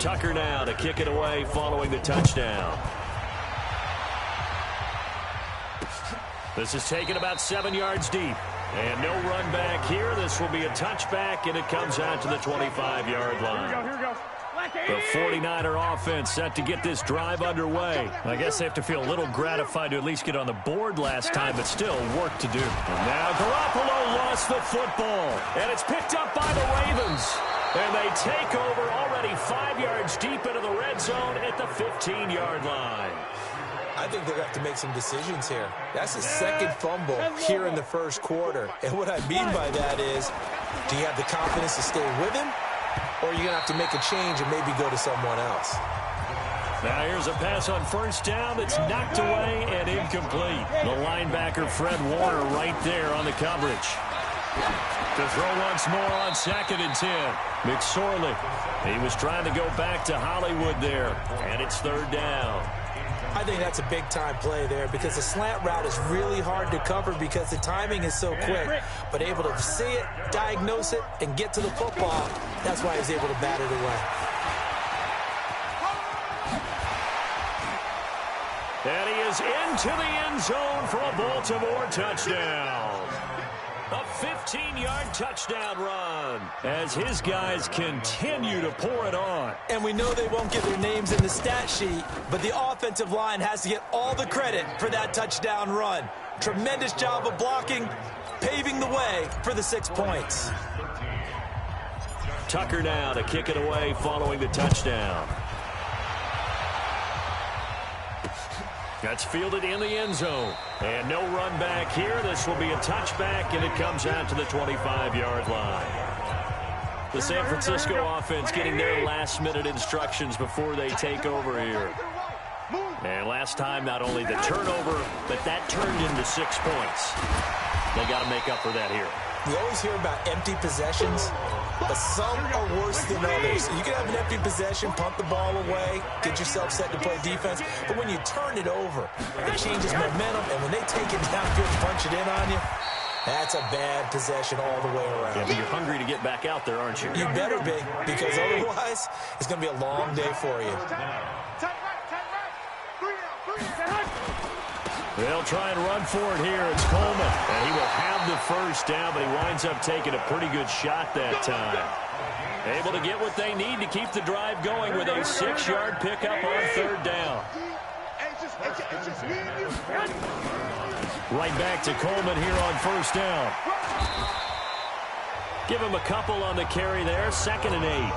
Tucker now to kick it away following the touchdown. This is taken about 7 yards deep. And no run back here. This will be a touchback, and it comes out to the 25-yard line. Here we go. The 49er offense set to get this drive underway. I guess they have to feel a little gratified to at least get on the board last time, but still work to do. And now Garoppolo lost the football, and it's picked up by the Ravens. And they take over already 5 yards deep into the red zone at the 15-yard line. I think they're going to have to make some decisions here. That's his second fumble here in the first quarter. And what I mean by that is, do you have the confidence to stay with him? Or are you going to have to make a change and maybe go to someone else? Now here's a pass on first down that's knocked away and incomplete. The linebacker, Fred Warner, right there on the coverage. To throw once more on 2nd and 10. McSorley. He was trying to go back to Hollywood there. And it's 3rd down. I think that's a big-time play there because the slant route is really hard to cover because the timing is so quick. But able to see it, diagnose it, and get to the football, that's why he's able to bat it away. And he is into the end zone for a Baltimore touchdown. A 15-yard touchdown run as his guys continue to pour it on. And we know they won't get their names in the stat sheet, but the offensive line has to get all the credit for that touchdown run. Tremendous job of blocking, paving the way for the 6 points. Tucker now to kick it away following the touchdown. That's fielded in the end zone. And no run back here. This will be a touchback, and it comes out to the 25-yard line. The San Francisco offense getting their last-minute instructions before they take over here. And last time, not only the turnover, but that turned into 6 points. They got to make up for that here. We always hear about empty possessions, but some are worse than others. You can have an empty possession, punt the ball away, get yourself set to play defense, but when you turn it over, it changes momentum, and when they take it downfield and punch it in on you, that's a bad possession all the way around. Yeah, but you're hungry to get back out there, aren't you? You better be, because otherwise, it's going to be a long day for you. They'll try and run for it here. It's Coleman, and he will have the first down, but he winds up taking a pretty good shot that time. Able to get what they need to keep the drive going with a 6-yard pickup on 3rd down. Right back to Coleman here on 1st down. Give him a couple on the carry there. 2nd and 8.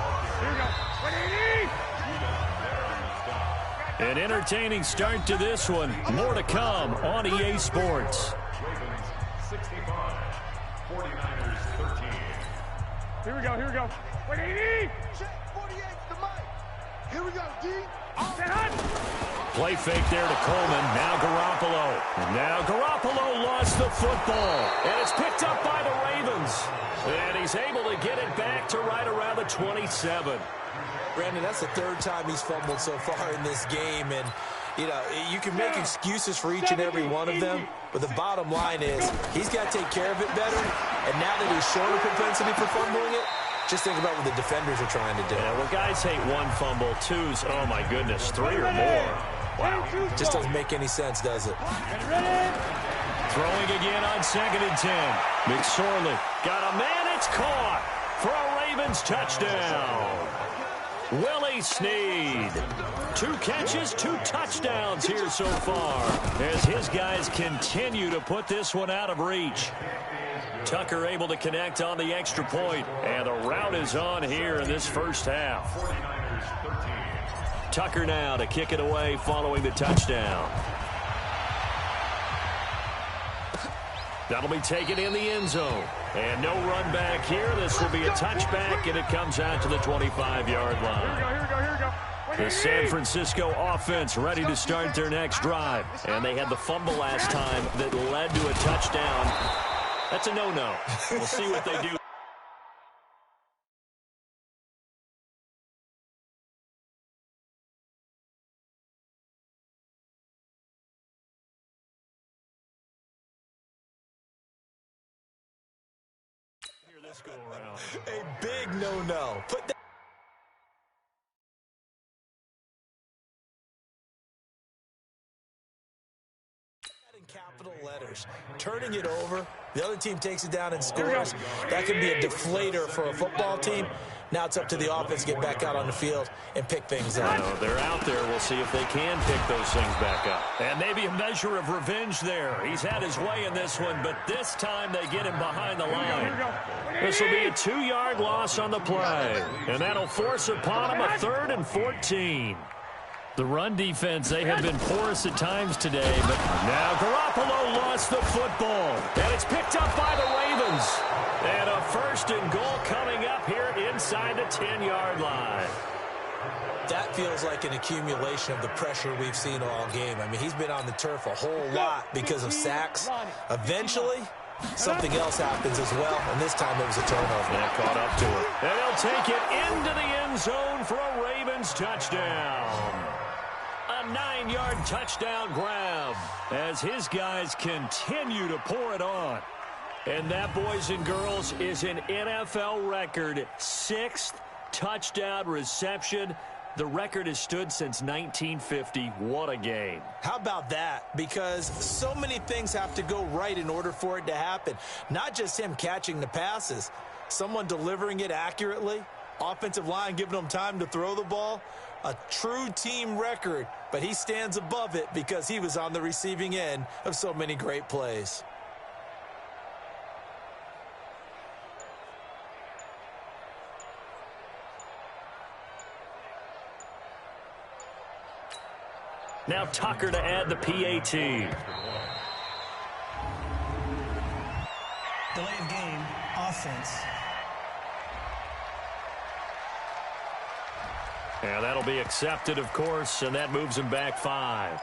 An entertaining start to this one. More to come on EA Sports. Here we go. 180. Here we go, D. Play fake there to Coleman. Now Garoppolo lost the football. And it's picked up by the Ravens. And he's able to get it back to right around the 27. Brandon, that's the 3rd time he's fumbled so far in this game, and you can make excuses for each and every one of them, but the bottom line is he's got to take care of it better, and now that he's shown a propensity for fumbling it, just think about what the defenders are trying to do. Yeah, well, guys hate 1 fumble, 2's, oh my goodness, 3 or more. Wow. Just doesn't make any sense, does it? Throwing again on 2nd and 10. McSorley got a man, it's caught for a Ravens touchdown. Willie Snead. 2 catches, 2 touchdowns here so far as his guys continue to put this one out of reach. Tucker able to connect on the extra point, and the route is on here in this first half. Tucker now to kick it away following the touchdown. That'll be taken in the end zone. And no run back here. This will be a touchback, and it comes out to the 25-yard line. Here we go. The San Francisco offense ready to start their next drive. And they had the fumble last time that led to a touchdown. That's a no-no. We'll see what they do. This go around. A big no-no. Put that letters. Turning it over, the other team takes it down and scores. That can be a deflator for a football team. Now it's up to the offense to get back out on the field and pick things up. They're out there. We'll see if they can pick those things back up. And maybe a measure of revenge there. He's had his way in this one, but this time they get him behind the line. This will be a 2-yard loss on the play, and that'll force upon him a 3rd and 14. The run defense, they have been porous at times today, but now Garoppolo lost the football, and it's picked up by the Ravens. And a 1st and goal coming up here inside the 10-yard line. That feels like an accumulation of the pressure we've seen all game. I mean, he's been on the turf a whole lot because of sacks. Eventually, something else happens as well, and this time it was a turnover. That caught up to him. And he'll take it into the end zone for a Ravens touchdown. A 9-yard touchdown grab as his guys continue to pour it on. And that, boys and girls, is an NFL record 6th touchdown reception. The record has stood since 1950. What a game. How about that? Because so many things have to go right in order for it to happen. Not just him catching the passes, someone delivering it accurately, offensive line giving them time to throw the ball. A true team record, but he stands above it because he was on the receiving end of so many great plays. Now Tucker to add the PAT. Delay of game, offense. Yeah, that'll be accepted, of course, and that moves him back 5.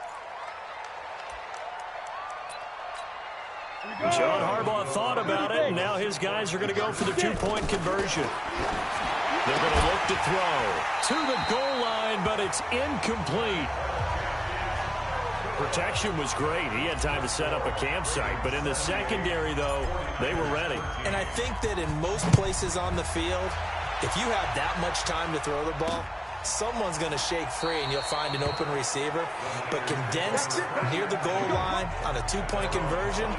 John Harbaugh thought about it, and now his guys are going to go for the 2-point conversion. They're going to look to throw to the goal line, but it's incomplete. Protection was great. He had time to set up a campsite, but in the secondary, though, they were ready. And I think that in most places on the field, if you have that much time to throw the ball, someone's going to shake free and you'll find an open receiver. But condensed near the goal line on a 2-point conversion,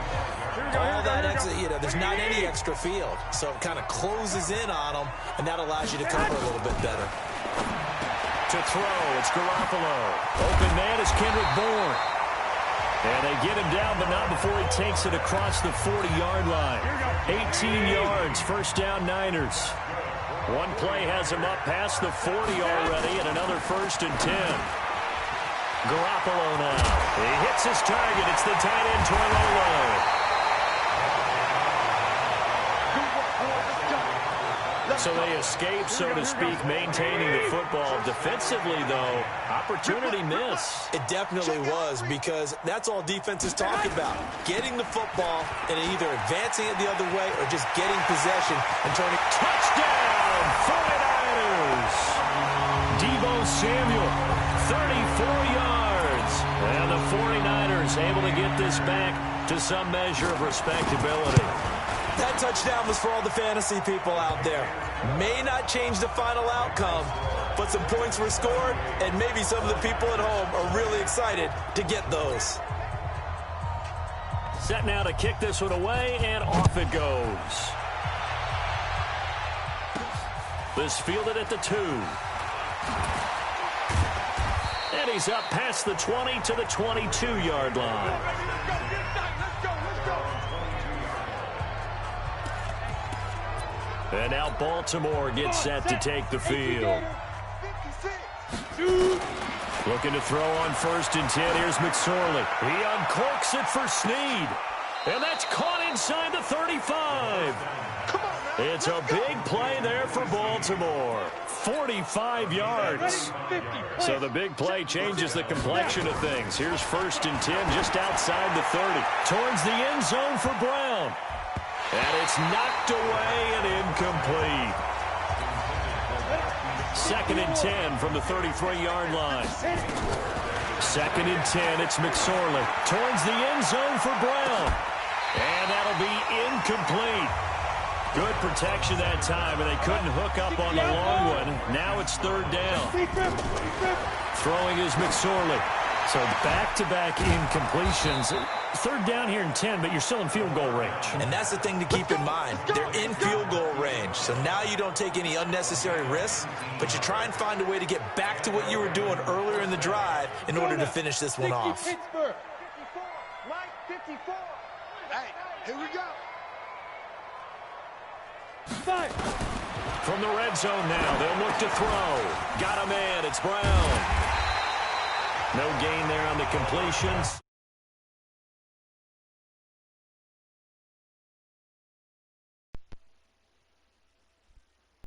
all that extra, there's not any extra field. So it kind of closes in on them, and that allows you to cover a little bit better. To throw, it's Garoppolo. Open man is Kendrick Bourne. And they get him down, but not before he takes it across the 40-yard line. 18 yards, 1st down Niners. One play has him up past the 40 already, and another 1st and 10. Garoppolo now. He hits his target. It's the tight end, Toilolo. So they escape, so to speak, maintaining the football. Defensively, though, opportunity miss. It definitely was, because that's all defenses talk about. Getting the football and either advancing it the other way or just getting possession and turning. Touchdown, 49ers. Deebo Samuel, 34 yards. And the 49ers able to get this back to some measure of respectability. That touchdown was for all the fantasy people out there. May not change the final outcome, but some points were scored, and maybe some of the people at home are really excited to get those. Set now to kick this one away, and off it goes. This fielded at the 2. And he's up past the 20 to the 22-yard line. And now Baltimore gets set to take the field. Looking to throw on 1st and 10. Here's McSorley. He uncorks it for Snead. And that's caught inside the 35. It's a big play there for Baltimore. 45 yards. So the big play changes the complexion of things. Here's 1st and 10 just outside the 30. Towards the end zone for Brown. And it's knocked away and incomplete. 2nd and 10 from the 33-yard line. 2nd and 10, it's McSorley. Towards the end zone for Brown. And that'll be incomplete. Good protection that time, and they couldn't hook up on the long one. Now it's 3rd down. Throwing is McSorley. So back-to-back incompletions. Third down here and 10, but you're still in field goal range. And that's the thing to keep in mind. They're in field goal range. So now you don't take any unnecessary risks, but you try and find a way to get back to what you were doing earlier in the drive in order to finish this one off. 54, right 54. Hey, here we go. Five. From the red zone now, they'll look to throw. Got a man, it's Brown. No gain there on the completions.